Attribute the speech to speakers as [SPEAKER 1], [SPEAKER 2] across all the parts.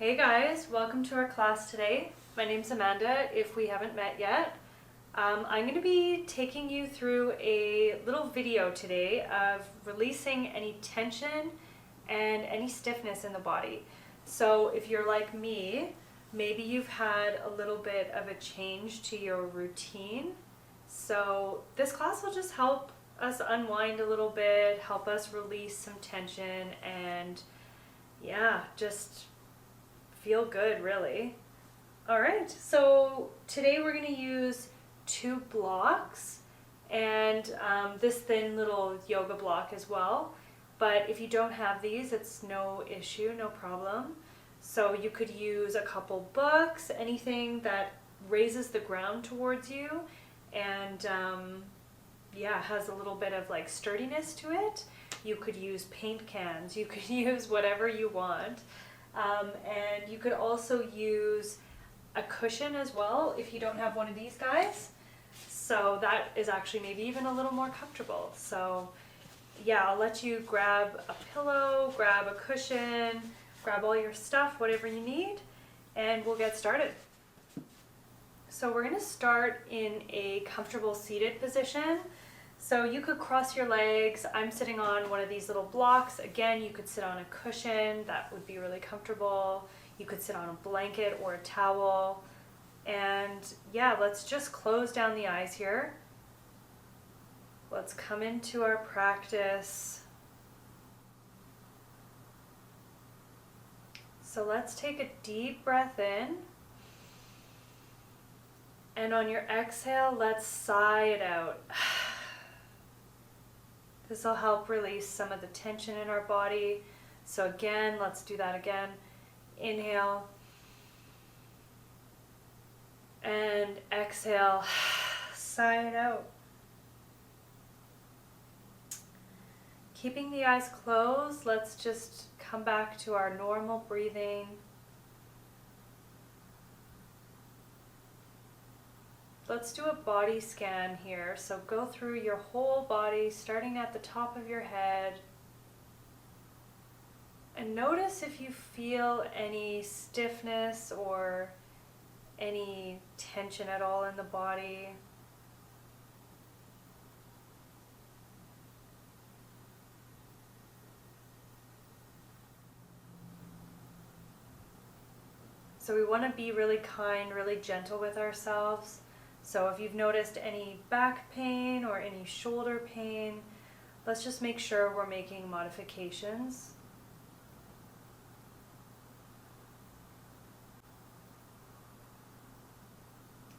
[SPEAKER 1] Hey guys, welcome to our class today. My name's Amanda, if we haven't met yet. I'm going to be taking you through a little video today of releasing any tension and any stiffness in the body. So if you're like me, maybe you've had a little bit of a change to your routine. So this class will just help us unwind a little bit, help us release some tension, and just feel good, really. All right, so today we're going to use 2 blocks and this thin little yoga block as well. But if you don't have these, it's no issue, no problem. So you could use a couple books, anything that raises the ground towards you and has a little bit of like sturdiness to it. You could use paint cans, you could use whatever you want. And you could also use a cushion as well if you don't have one of these guys. So that is actually maybe even a little more comfortable. So yeah, I'll let you grab a pillow, grab a cushion, grab all your stuff, whatever you need, and we'll get started. So we're going to start in a comfortable seated position. So you could cross your legs. I'm sitting on one of these little blocks. Again, you could sit on a cushion. That would be really comfortable. You could sit on a blanket or a towel. And yeah, let's just close down the eyes here. Let's come into our practice. So let's take a deep breath in. And on your exhale, let's sigh it out. This will help release some of the tension in our body. So again, let's do that again. Inhale. And exhale. Sigh it out. Keeping the eyes closed, let's just come back to our normal breathing. Let's do a body scan here. So go through your whole body, starting at the top of your head. And notice if you feel any stiffness or any tension at all in the body. So we want to be really kind, really gentle with ourselves. So if you've noticed any back pain or any shoulder pain, let's just make sure we're making modifications.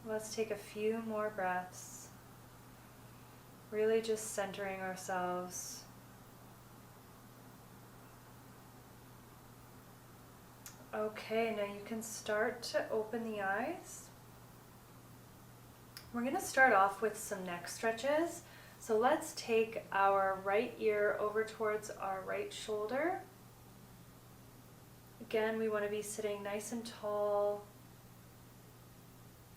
[SPEAKER 1] Let's take a few more breaths, really just centering ourselves. Okay, now you can start to open the eyes. We're going to start off with some neck stretches. So let's take our right ear over towards our right shoulder. Again, we want to be sitting nice and tall.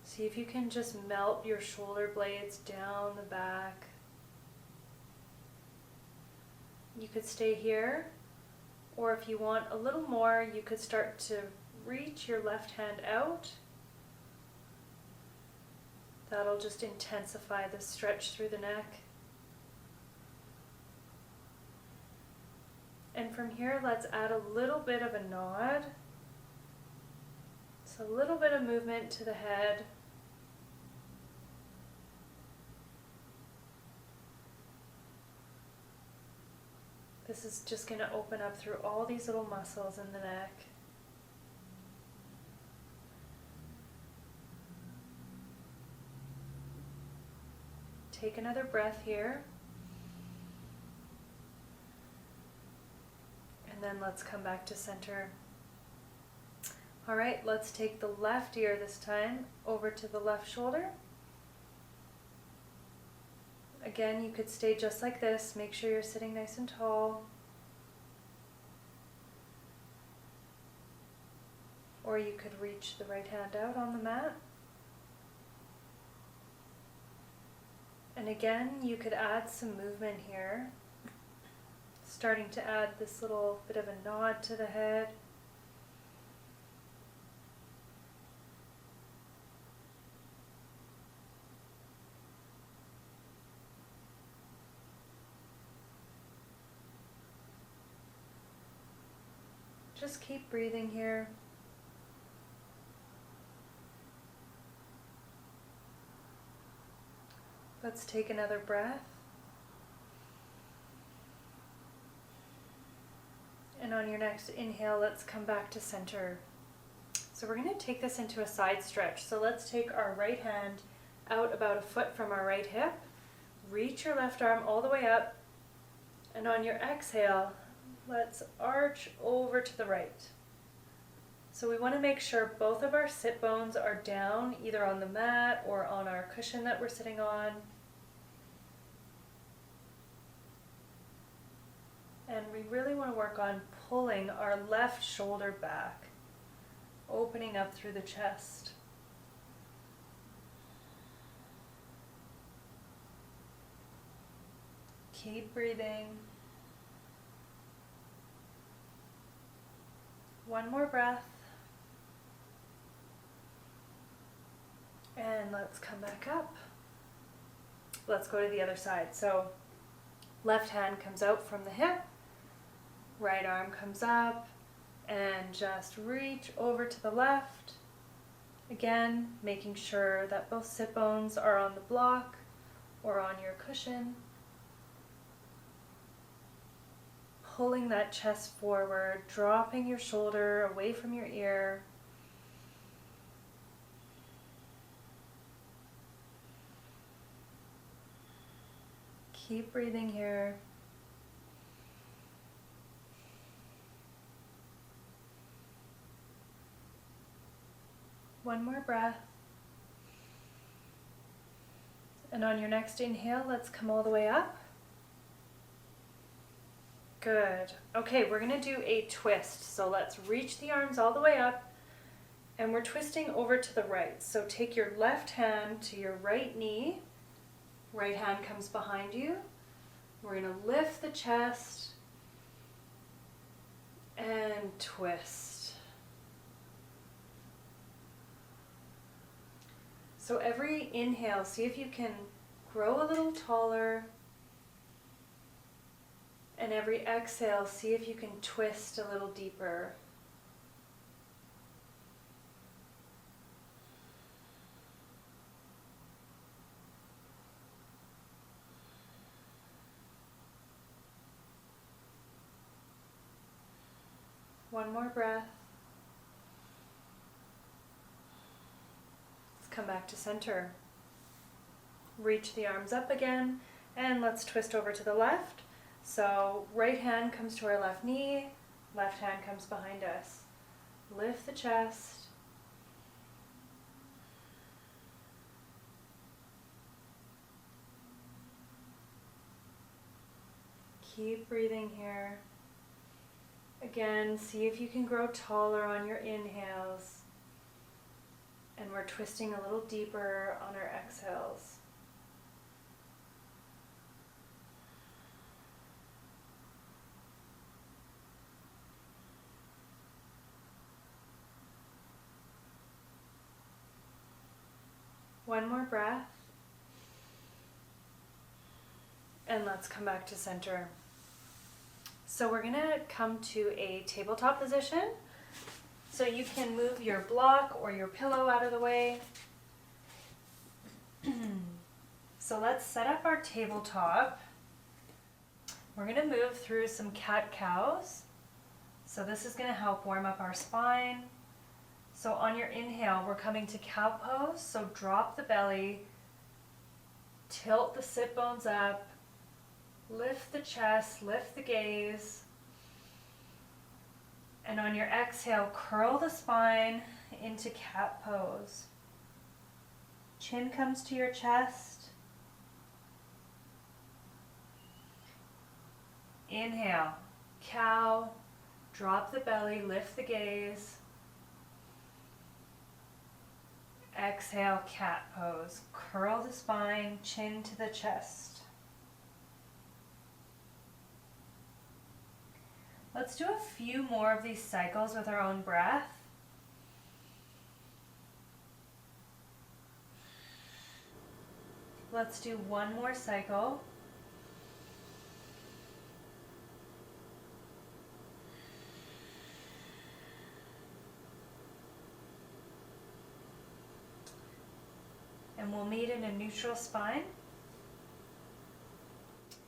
[SPEAKER 1] See if you can just melt your shoulder blades down the back. You could stay here, or if you want a little more, you could start to reach your left hand out. That'll just intensify the stretch through the neck. And from here, let's add a little bit of a nod. So a little bit of movement to the head. This is just going to open up through all these little muscles in the neck. Take another breath here. And then let's come back to center. All right, let's take the left ear this time over to the left shoulder. Again, you could stay just like this. Make sure you're sitting nice and tall. Or you could reach the right hand out on the mat. And again, you could add some movement here. Starting to add this little bit of a nod to the head. Just keep breathing here. Let's take another breath. And on your next inhale, let's come back to center. So we're going to take this into a side stretch. So let's take our right hand out about a foot from our right hip. Reach your left arm all the way up. And on your exhale, let's arch over to the right. So we want to make sure both of our sit bones are down, either on the mat or on our cushion that we're sitting on. And we really want to work on pulling our left shoulder back, opening up through the chest. Keep breathing. One more breath. And let's come back up. Let's go to the other side. So left hand comes out from the hip, right arm comes up, and just reach over to the left. Again, making sure that both sit bones are on the block or on your cushion. Pulling that chest forward, dropping your shoulder away from your ear. Keep breathing here. One more breath. And on your next inhale, let's come all the way up. Good. Okay, we're going to do a twist. So let's reach the arms all the way up, and we're twisting over to the right. So take your left hand to your right knee. Right hand comes behind you. We're going to lift the chest and twist. So every inhale, see if you can grow a little taller. And every exhale, see if you can twist a little deeper. One more breath. Let's come back to center. Reach the arms up again, and let's twist over to the left. So right hand comes to our left knee, left hand comes behind us. Lift the chest. Keep breathing here. Again, see if you can grow taller on your inhales. And we're twisting a little deeper on our exhales. One more breath. And let's come back to center. So we're going to come to a tabletop position. So you can move your block or your pillow out of the way. So let's set up our tabletop. We're going to move through some cat-cows. So this is going to help warm up our spine. So on your inhale, we're coming to cow pose. So drop the belly, tilt the sit bones up, lift the chest, lift the gaze. And on your exhale, curl the spine into cat pose. Chin comes to your chest. Inhale, cow, drop the belly, lift the gaze. Exhale, cat pose. Curl the spine, chin to the chest. Let's do a few more of these cycles with our own breath. Let's do one more cycle. and we'll meet in a neutral spine.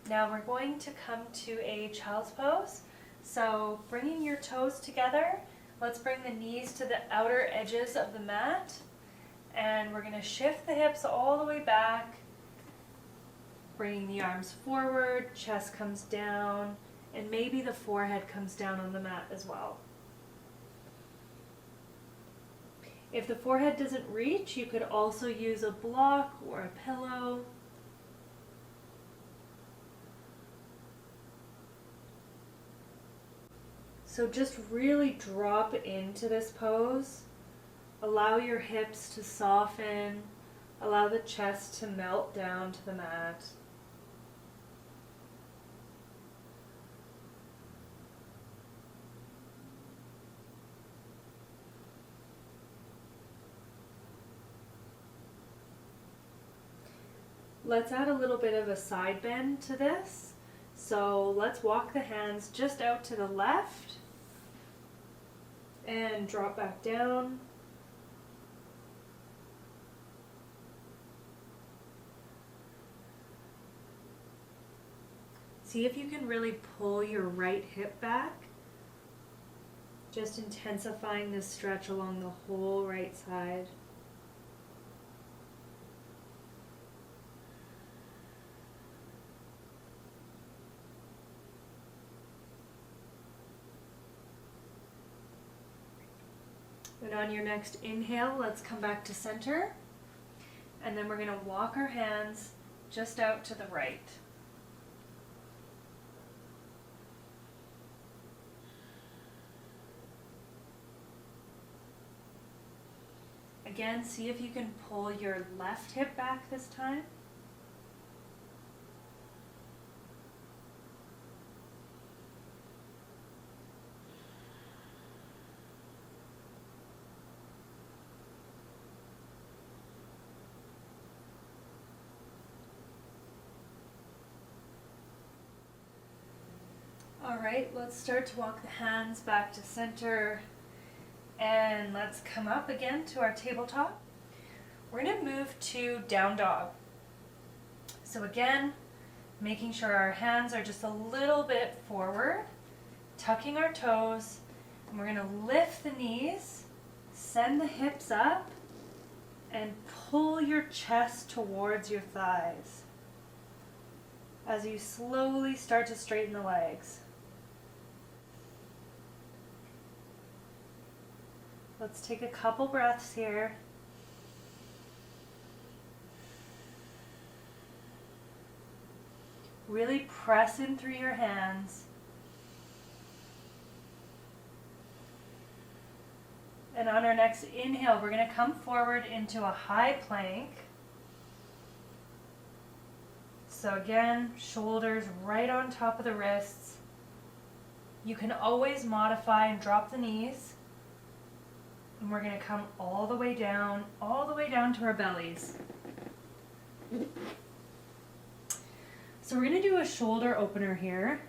[SPEAKER 1] Now we're going to come to a child's pose. So bringing your toes together, let's bring the knees to the outer edges of the mat, and we're going to shift the hips all the way back, bringing the arms forward, chest comes down, and maybe the forehead comes down on the mat as well. If the forehead doesn't reach, you could also use a block or a pillow. So just really drop into this pose. Allow your hips to soften. Allow the chest to melt down to the mat. Let's add a little bit of a side bend to this. So let's walk the hands just out to the left and drop back down. See if you can really pull your right hip back, just intensifying this stretch along the whole right side. And on your next inhale, let's come back to center. And then we're going to walk our hands just out to the right. Again, see if you can pull your left hip back this time. All right, let's start to walk the hands back to center, and let's come up again to our tabletop. We're going to move to down dog. So again, making sure our hands are just a little bit forward, tucking our toes, and we're going to lift the knees, send the hips up, and pull your chest towards your thighs as you slowly start to straighten the legs. Let's take a couple breaths here. Really press in through your hands. And on our next inhale, we're going to come forward into a high plank. So again, shoulders right on top of the wrists. You can always modify and drop the knees. And we're going to come all the way down to our bellies. So we're going to do a shoulder opener here.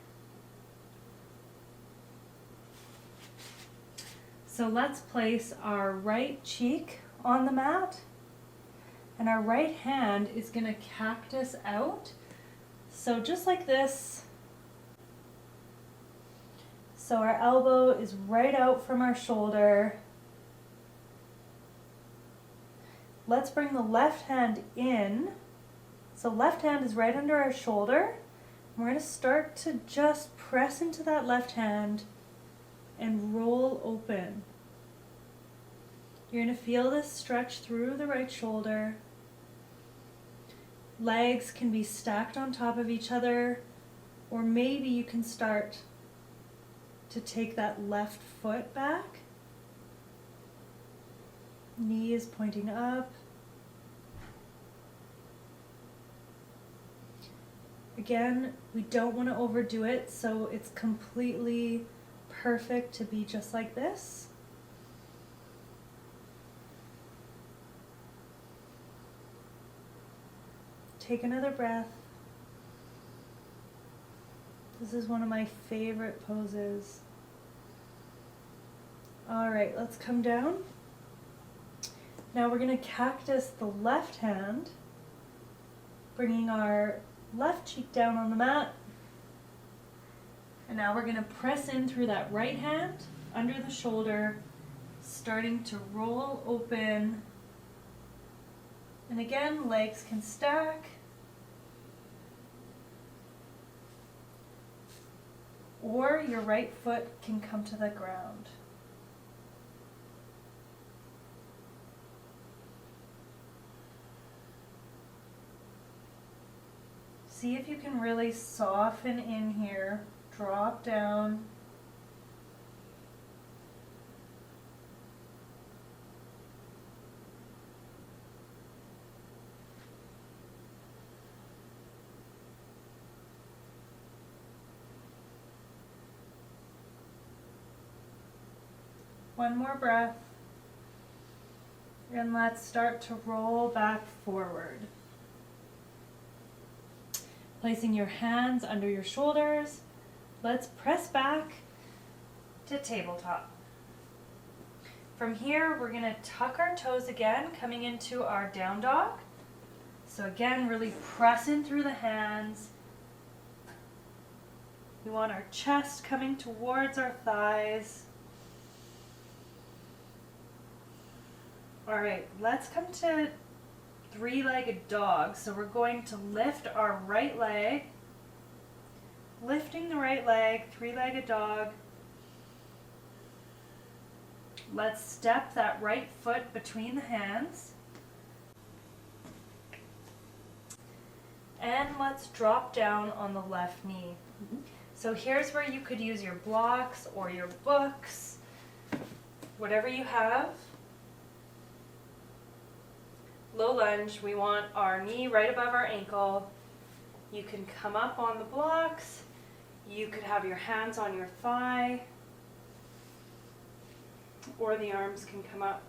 [SPEAKER 1] So let's place our right cheek on the mat, and our right hand is going to cactus out. So just like this. So our elbow is right out from our shoulder. Let's bring the left hand in. So left hand is right under our shoulder. We're going to start to just press into that left hand and roll open. You're going to feel this stretch through the right shoulder. Legs can be stacked on top of each other, or maybe you can start to take that left foot back. Knee is pointing up. Again, we don't want to overdo it, so it's completely perfect to be just like this. Take another breath. This is one of my favorite poses. All right, let's come down. Now we're going to cactus the left hand, bringing our left cheek down on the mat. And now we're going to press in through that right hand, under the shoulder, starting to roll open. And again, legs can stack. Or your right foot can come to the ground. See if you can really soften in here, drop down. One more breath. And let's start to roll back forward. Placing your hands under your shoulders, let's press back to tabletop. From here, we're going to tuck our toes again, coming into our down dog. So again, really press in through the hands. We want our chest coming towards our thighs. All right, let's come to three-legged dog. So we're going to lift our right leg, lifting the right leg, three-legged dog. Let's step that right foot between the hands. And let's drop down on the left knee. So here's where you could use your blocks or your books, whatever you have. Low lunge, we want our knee right above our ankle. You can come up on the blocks. You could have your hands on your thigh, or the arms can come up.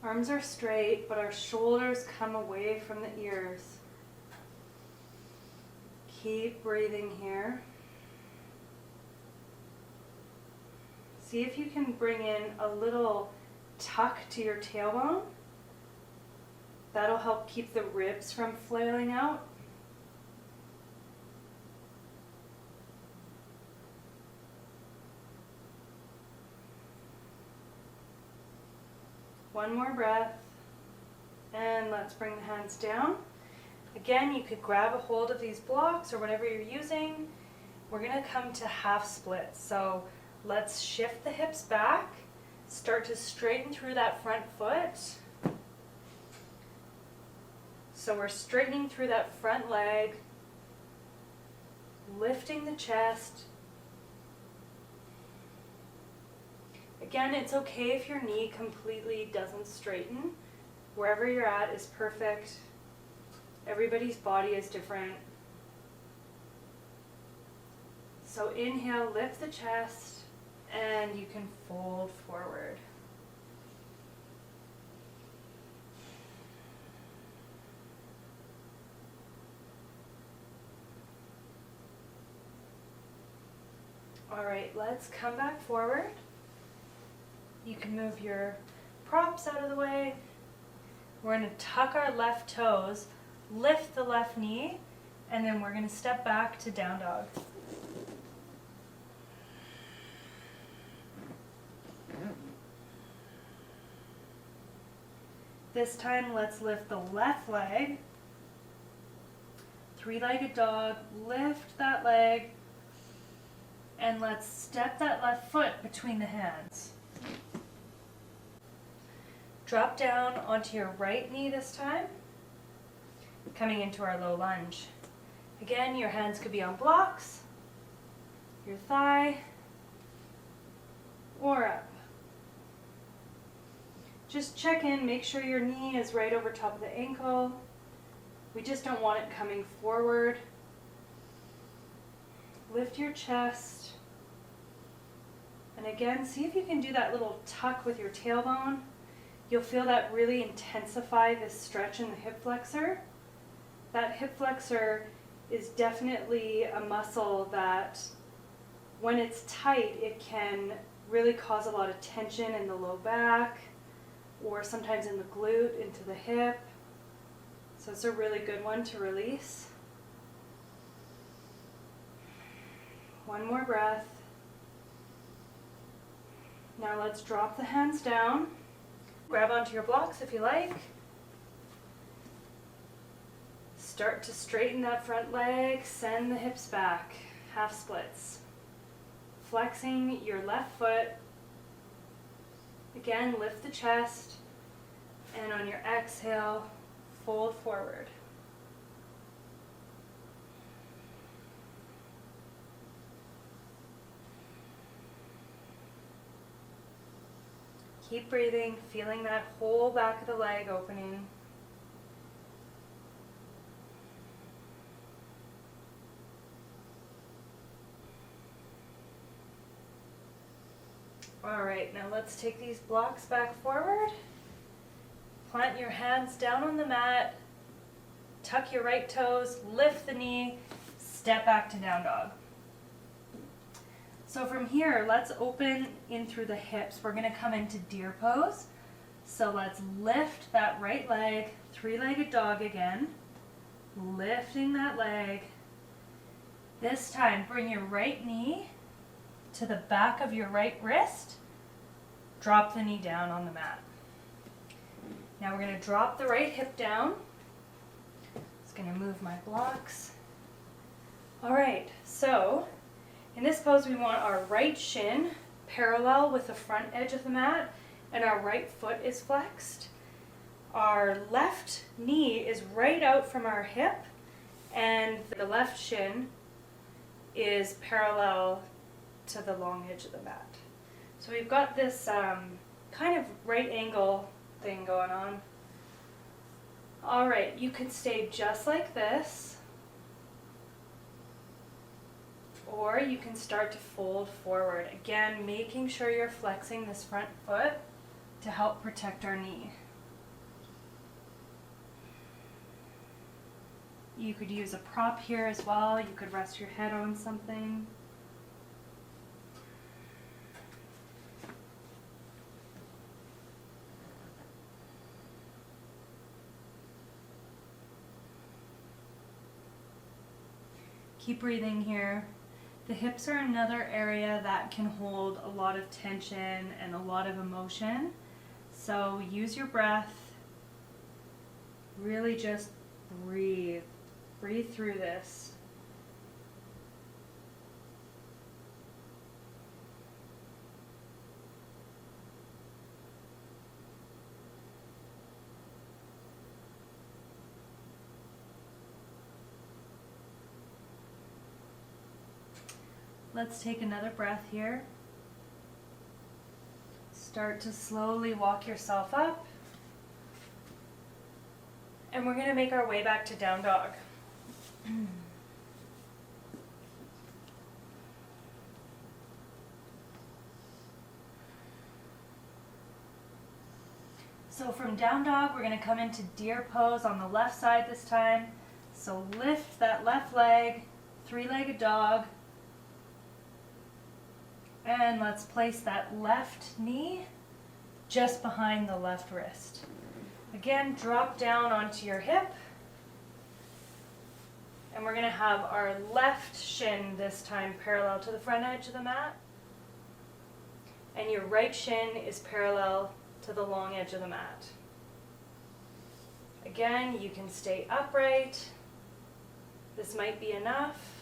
[SPEAKER 1] Arms are straight, but our shoulders come away from the ears. Keep breathing here. See if you can bring in a little tuck to your tailbone. That'll help keep the ribs from flailing out. One more breath, and let's bring the hands down. Again, you could grab a hold of these blocks or whatever you're using. We're going to come to half splits. So let's shift the hips back. Start to straighten through that front foot. So we're straightening through that front leg, lifting the chest. Again, it's okay if your knee completely doesn't straighten. Wherever you're at is perfect. Everybody's body is different. So inhale, lift the chest. And you can fold forward. All right, let's come back forward. You can move your props out of the way. We're going to tuck our left toes, lift the left knee, and then we're going to step back to down dog. This time, let's lift the left leg. Three-legged dog, lift that leg, and let's step that left foot between the hands. Drop down onto your right knee this time, coming into our low lunge. Again, your hands could be on blocks, your thigh, or up. Just check in, make sure your knee is right over top of the ankle. We just don't want it coming forward. Lift your chest. And again, see if you can do that little tuck with your tailbone. You'll feel that really intensify this stretch in the hip flexor. That hip flexor is definitely a muscle that when it's tight, it can really cause a lot of tension in the low back or sometimes in the glute, into the hip. So it's a really good one to release. One more breath. Now let's drop the hands down. Grab onto your blocks if you like. Start to straighten that front leg, send the hips back, half splits. Flexing your left foot. Again, lift the chest, and on your exhale, fold forward. Keep breathing, feeling that whole back of the leg opening. All right, now let's take these blocks back forward. Plant your hands down on the mat. Tuck your right toes, lift the knee, step back to down dog. So from here, let's open in through the hips. We're gonna come into deer pose. So let's lift that right leg, three-legged dog again. Lifting that leg. This time, bring your right knee to the back of your right wrist. Drop the knee down on the mat. Now we're gonna drop the right hip down. Just gonna move my blocks. All right, so in this pose, we want our right shin parallel with the front edge of the mat, and our right foot is flexed. Our left knee is right out from our hip, and the left shin is parallel to the long edge of the mat. So we've got this kind of right angle thing going on. All right, you can stay just like this, or you can start to fold forward. Again, making sure you're flexing this front foot to help protect our knee. You could use a prop here as well. You could rest your head on something. Keep breathing here. The hips are another area that can hold a lot of tension and a lot of emotion. So use your breath. Really just breathe. Breathe through this. Let's take another breath here. Start to slowly walk yourself up. And we're going to make our way back to down dog. So from down dog, we're going to come into deer pose on the left side this time. So lift that left leg, three-legged dog. And let's place that left knee just behind the left wrist. Again, drop down onto your hip. And we're going to have our left shin this time parallel to the front edge of the mat. And your right shin is parallel to the long edge of the mat. Again, you can stay upright. This might be enough.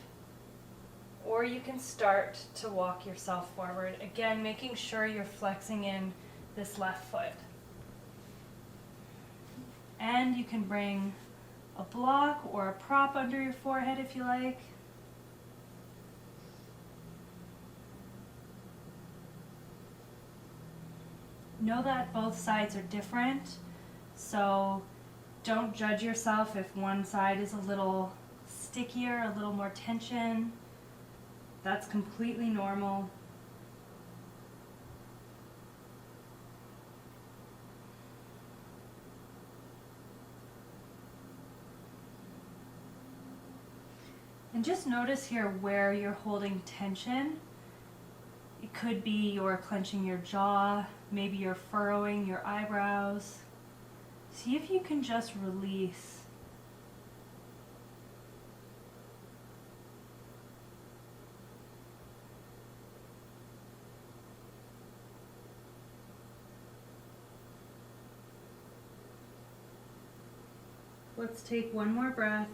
[SPEAKER 1] Or you can start to walk yourself forward. Again, making sure you're flexing in this left foot. And you can bring a block or a prop under your forehead if you like. Know that both sides are different, so don't judge yourself if one side is a little stickier, a little more tension. That's completely normal. And just notice here where you're holding tension. It could be you're clenching your jaw, maybe you're furrowing your eyebrows. See if you can just release. Let's take one more breath.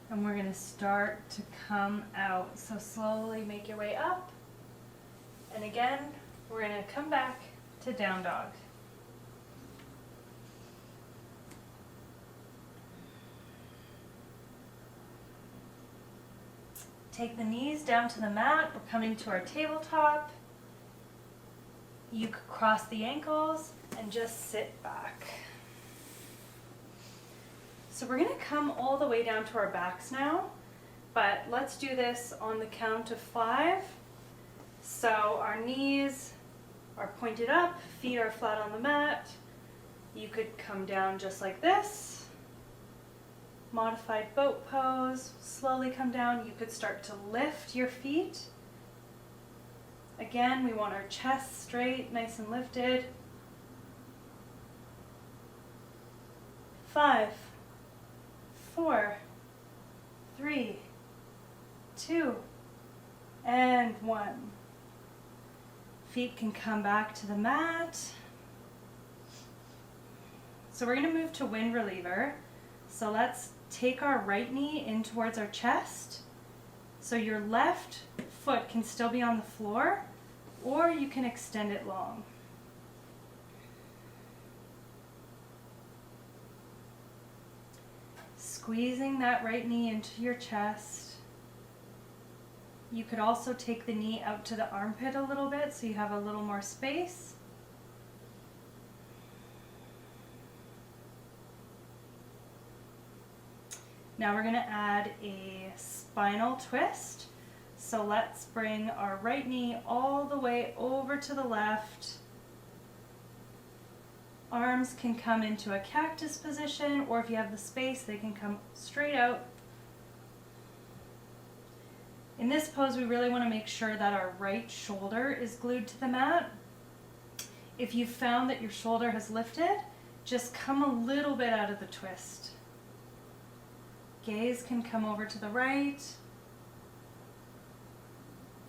[SPEAKER 1] And we're going to start to come out. So slowly make your way up. And again, we're going to come back to down dog. Take the knees down to the mat. We're coming to our tabletop. You could cross the ankles and just sit back. So we're going to come all the way down to our backs now, but let's do this on the count of 5. So our knees are pointed up, feet are flat on the mat. You could come down just like this. Modified boat pose, slowly come down. You could start to lift your feet. Again, we want our chest straight, nice and lifted. 5, 4, 3, 2, and 1. Feet can come back to the mat. So we're going to move to wind reliever. So let's take our right knee in towards our chest. So your left foot can still be on the floor, or you can extend it long. Squeezing that right knee into your chest. You could also take the knee out to the armpit a little bit so you have a little more space. Now we're going to add a spinal twist. So let's bring our right knee all the way over to the left. Arms can come into a cactus position, or if you have the space, they can come straight out. In this pose, we really want to make sure that our right shoulder is glued to the mat. If you found that your shoulder has lifted, just come a little bit out of the twist. Gaze can come over to the right.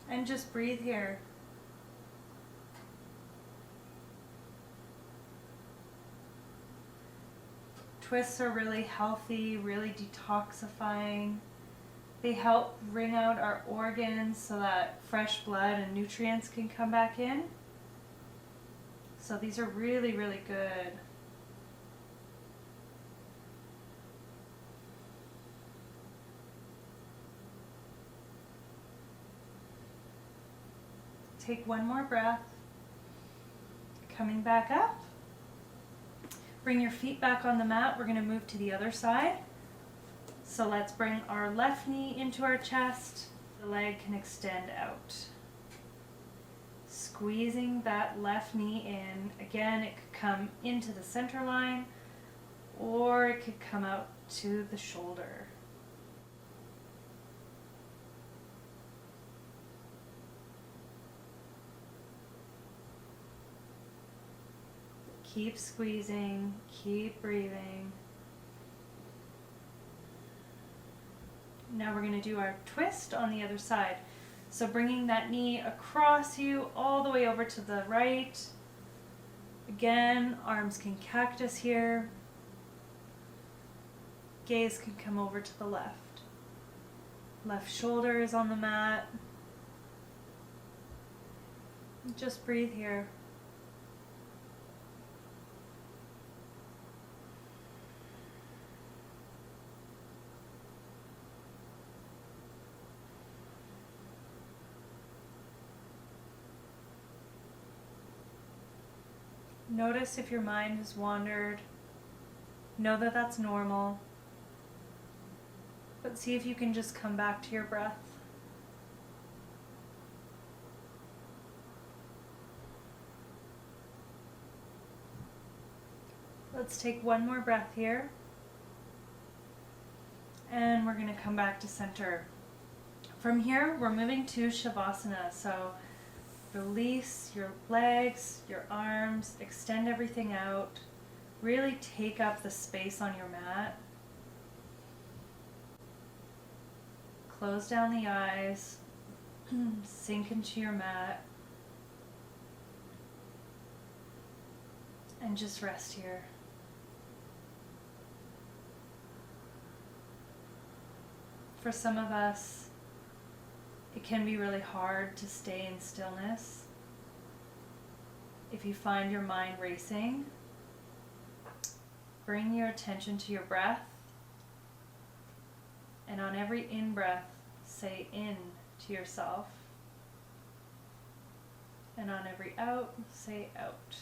[SPEAKER 1] And just breathe here. Twists are really healthy, really detoxifying. They help wring out our organs so that fresh blood and nutrients can come back in. So these are really, really good. Take one more breath. Coming back up. Bring your feet back on the mat. We're going to move to the other side. So let's bring our left knee into our chest. The leg can extend out. Squeezing that left knee in. Again, it could come into the center line, or it could come out to the shoulder. Keep squeezing, keep breathing. Now we're going to do our twist on the other side. So bringing that knee across you all the way over to the right. Again, arms can cactus here. Gaze can come over to the left. Left shoulder is on the mat. Just breathe here. Notice if your mind has wandered. Know that that's normal. But see if you can just come back to your breath. Let's take one more breath here. And we're going to come back to center. From here, we're moving to Shavasana. So release your legs, your arms, extend everything out. Really take up the space on your mat. Close down the eyes, sink into your mat, and just rest here. For some of us, it can be really hard to stay in stillness. If you find your mind racing, bring your attention to your breath, and on every in-breath, say in to yourself. And on every out, say out.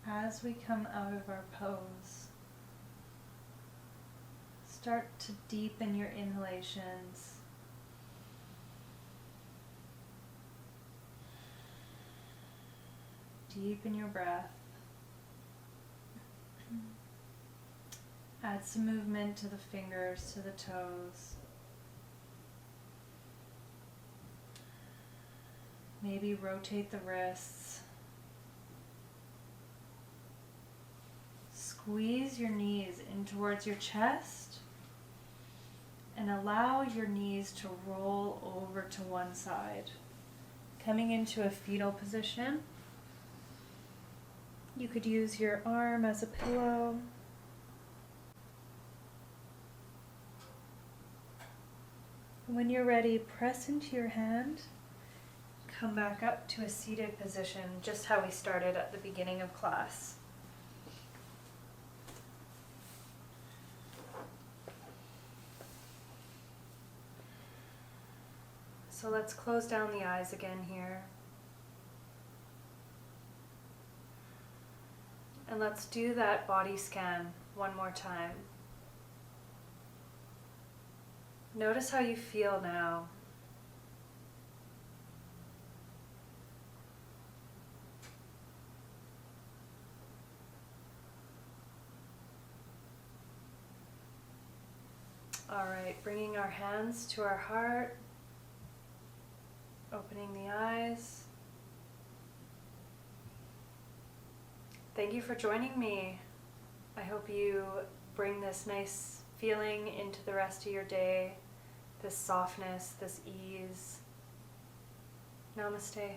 [SPEAKER 1] As we come out of our pose, start to deepen your inhalations. Deepen your breath. Add some movement to the fingers, to the toes. Maybe rotate the wrists. Squeeze your knees in towards your chest and allow your knees to roll over to one side. Coming into a fetal position. You could use your arm as a pillow. When you're ready, press into your hand. Come back up to a seated position, just how we started at the beginning of class. So let's close down the eyes again here. And let's do that body scan one more time. Notice how you feel now. All right, bringing our hands to our heart. Opening the eyes. Thank you for joining me. I hope you bring this nice feeling into the rest of your day, this softness, this ease. Namaste.